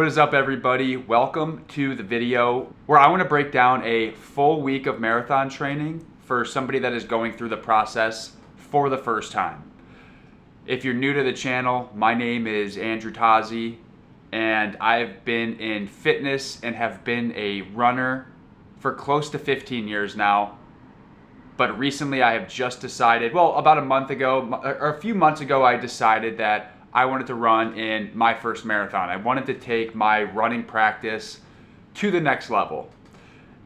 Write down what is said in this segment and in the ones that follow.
What is up, everybody? Welcome to the video where I want to break down a full week of marathon training for somebody that is going through the process for the first time. If you're new to the channel, my name is Andrew Tazi, and I've been in fitness and have been a runner for close to 15 years now. But recently I have just decided, well, about a month ago, or a few months ago, I decided that I wanted to run in my first marathon. I wanted to take my running practice to the next level.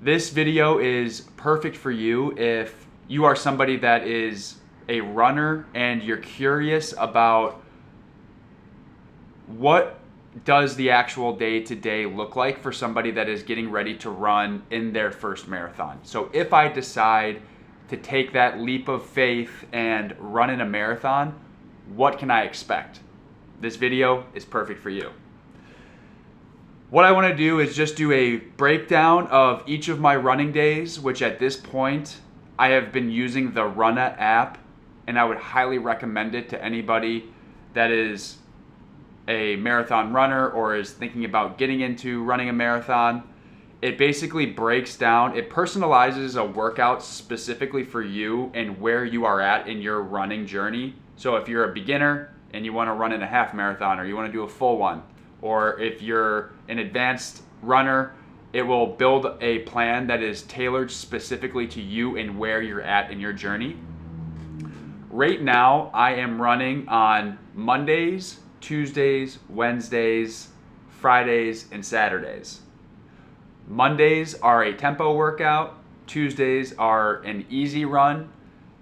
This video is perfect for you if you are somebody that is a runner and you're curious about what does the actual day-to-day look like for somebody that is getting ready to run in their first marathon. So if I decide to take that leap of faith and run in a marathon, what can I expect? This video is perfect for you. What I want to do is just do a breakdown of each of my running days, which at this point I have been using the Runna app, and I would highly recommend it to anybody that is a marathon runner or is thinking about getting into running a marathon. It basically breaks down, it personalizes a workout specifically for you and where you are at in your running journey. So if you're a beginner and you want to run in a half marathon, or you want to do a full one, or if you're an advanced runner, it will build a plan that is tailored specifically to you and where you're at in your journey. Right now, I am running on Mondays, Tuesdays, Wednesdays, Fridays, and Saturdays. Mondays are a tempo workout, Tuesdays are an easy run,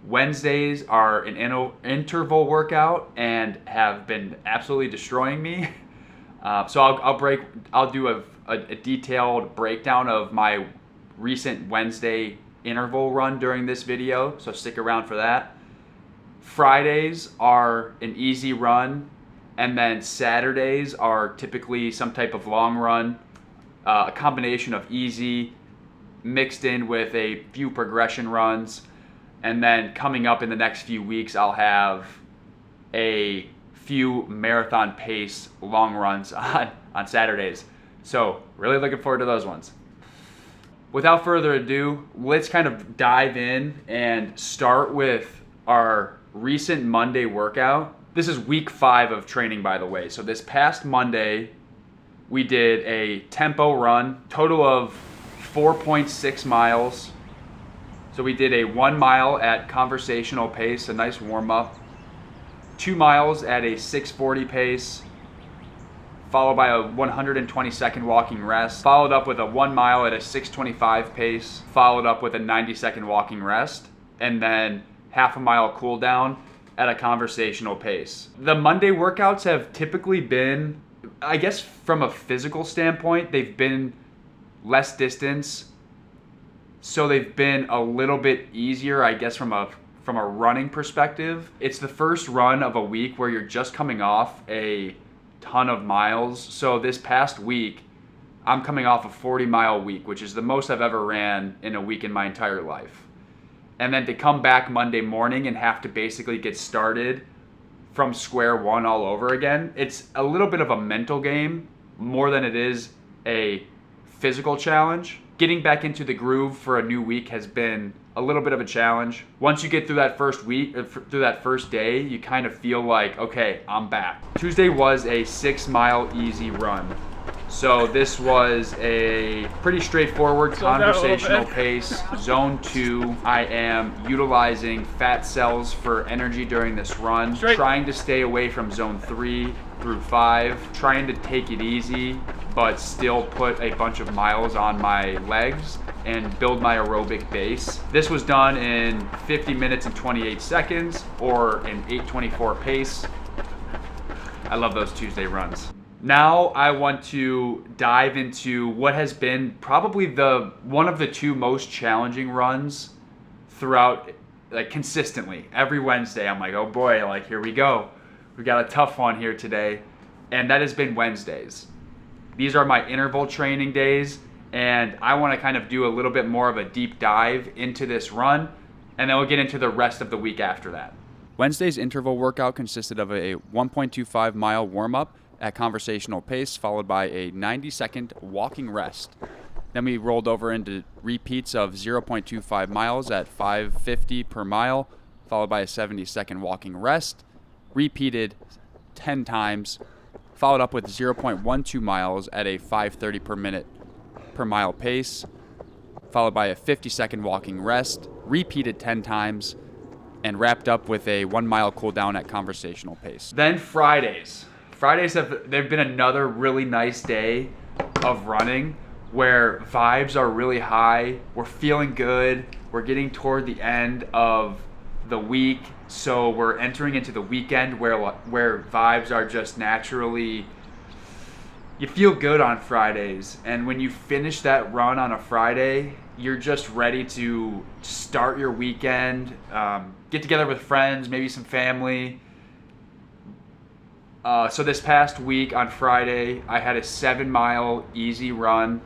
Wednesdays are an interval workout and have been absolutely destroying me. So I'll do a detailed breakdown of my recent Wednesday interval run during this video, so stick around for that. Fridays are an easy run, and then Saturdays are typically some type of long run. A combination of easy mixed in with a few progression runs. And then coming up in the next few weeks, I'll have a few marathon pace long runs on Saturdays. So really looking forward to those ones. Without further ado, let's kind of dive in and start with our recent Monday workout. This is week 5 of training, by the way. So this past Monday, we did a tempo run, total of 4.6 miles. So we did a 1 mile at conversational pace, a nice warm up, 2 miles at a 6:40 pace, followed by a 120-second walking rest, followed up with a 1 mile at a 6:25 pace, followed up with a 90-second walking rest, and then half a mile cool down at a conversational pace. The Monday workouts have typically been, I guess from a physical standpoint, they've been less distance, so they've been a little bit easier, I guess, from a running perspective. It's the first run of a week where you're just coming off a ton of miles. So this past week, I'm coming off a 40-mile week, which is the most I've ever ran in a week in my entire life. And then to come back Monday morning and have to basically get started from square one all over again, it's a little bit of a mental game more than it is a physical challenge. Getting back into the groove for a new week has been a little bit of a challenge. Once you get through that first week, through that first day, you kind of feel like, okay, I'm back. Tuesday was a 6-mile easy run. So this was a pretty straightforward conversational pace, zone 2. I am utilizing fat cells for energy during this run, trying to stay away from zone 3 through 5, trying to take it easy, but still put a bunch of miles on my legs and build my aerobic base. This was done in 50 minutes and 28 seconds or an 8:24 pace. I love those Tuesday runs. Now I want to dive into what has been probably one of the 2 most challenging runs throughout, like, consistently. Every Wednesday I'm like, oh boy, like, here we go. We got a tough one here today. And that has been Wednesdays. These are my interval training days, and I want to kind of do a little bit more of a deep dive into this run, and then we'll get into the rest of the week after that. Wednesday's interval workout consisted of a 1.25 mile warm-up at conversational pace, followed by a 90-second walking rest. Then we rolled over into repeats of 0.25 miles at 5:50 per mile, followed by a 70-second walking rest, repeated 10 times, followed up with 0.12 miles at a 5:30 per mile pace, followed by a 50-second walking rest, repeated 10 times, and wrapped up with a 1 mile cool down at conversational pace. Then Fridays. They've been another really nice day of running where vibes are really high. We're feeling good. We're getting toward the end of the week, so we're entering into the weekend where vibes are just naturally, you feel good on Fridays. And when you finish that run on a Friday, you're just ready to start your weekend, get together with friends, maybe some family. So this past week on Friday, I had a 7-mile easy run.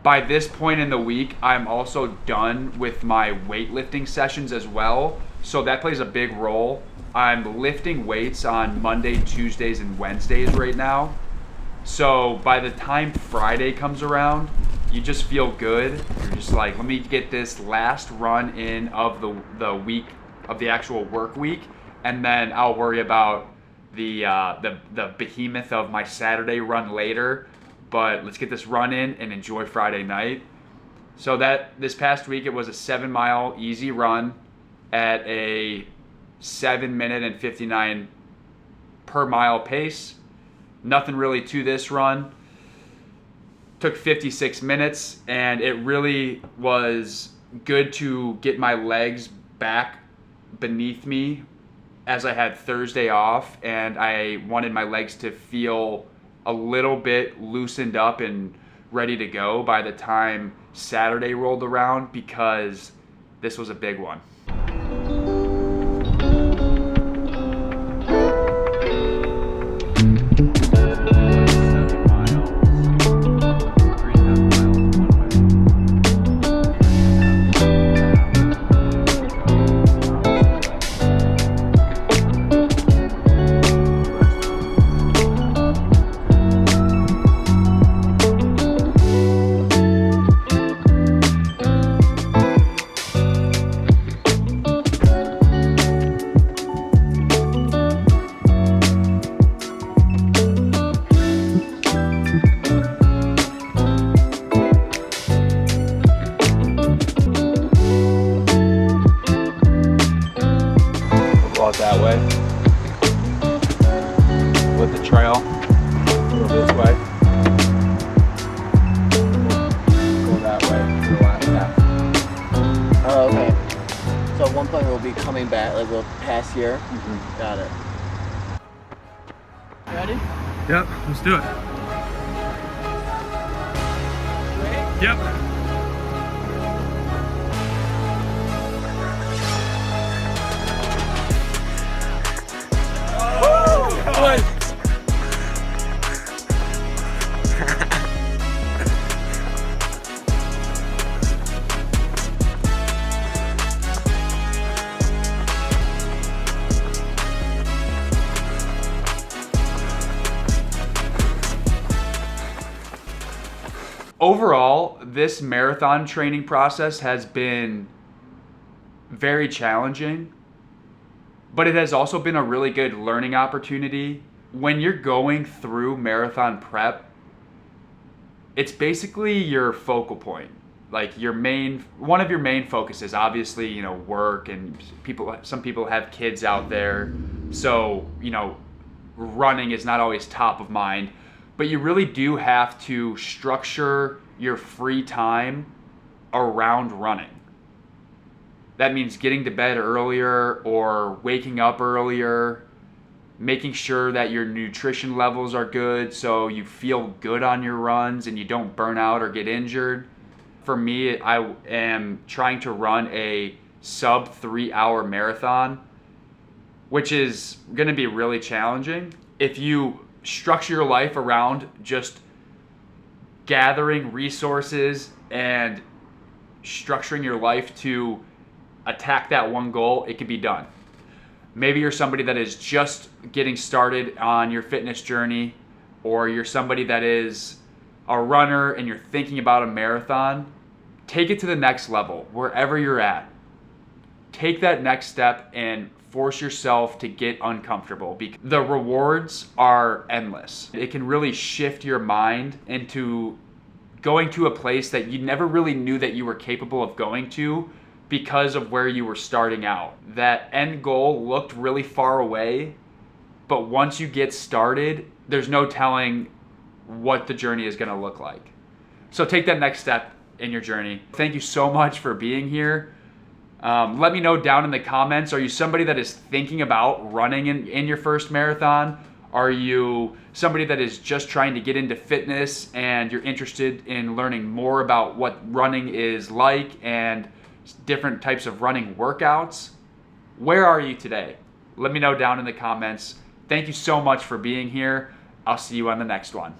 By this point in the week, I'm also done with my weightlifting sessions as well, so that plays a big role. I'm lifting weights on Monday, Tuesdays, and Wednesdays right now. So by the time Friday comes around, you just feel good. You're just like, let me get this last run in of the week, of the actual work week, and then I'll worry about the behemoth of my Saturday run later. But let's get this run in and enjoy Friday night. So that this past week, it was a 7-mile easy run at a 7-minute and 59 per mile pace. Nothing really to this run. Took 56 minutes, and it really was good to get my legs back beneath me as I had Thursday off, and I wanted my legs to feel a little bit loosened up and ready to go by the time Saturday rolled around, because this was a big one. That way with the trail, go this way, go that way to the last half. Oh, okay. So at one point we'll be coming back, like we'll pass here. Mm-hmm. Got it. Ready? Yep, let's do it. Ready? Yep. Overall, this marathon training process has been very challenging, but it has also been a really good learning opportunity. When you're going through marathon prep, it's basically your focal point. Like one of your main focuses, obviously, work, and some people have kids out there. So, running is not always top of mind, but you really do have to structure your free time around running. That means getting to bed earlier or waking up earlier, making sure that your nutrition levels are good so you feel good on your runs and you don't burn out or get injured. For me, I am trying to run a sub 3-hour marathon, which is going to be really challenging. If you structure your life around just gathering resources and structuring your life to attack that one goal, it can be done. Maybe you're somebody that is just getting started on your fitness journey, or you're somebody that is a runner and you're thinking about a marathon. Take it to the next level, wherever you're at. Take that next step and force yourself to get uncomfortable, because the rewards are endless. It can really shift your mind into going to a place that you never really knew that you were capable of going to because of where you were starting out. That end goal looked really far away, but once you get started, there's no telling what the journey is going to look like. So take that next step in your journey. Thank you so much for being here. Let me know down in the comments, are you somebody that is thinking about running in your first marathon? Are you somebody that is just trying to get into fitness and you're interested in learning more about what running is like and different types of running workouts? Where are you today? Let me know down in the comments. Thank you so much for being here. I'll see you on the next one.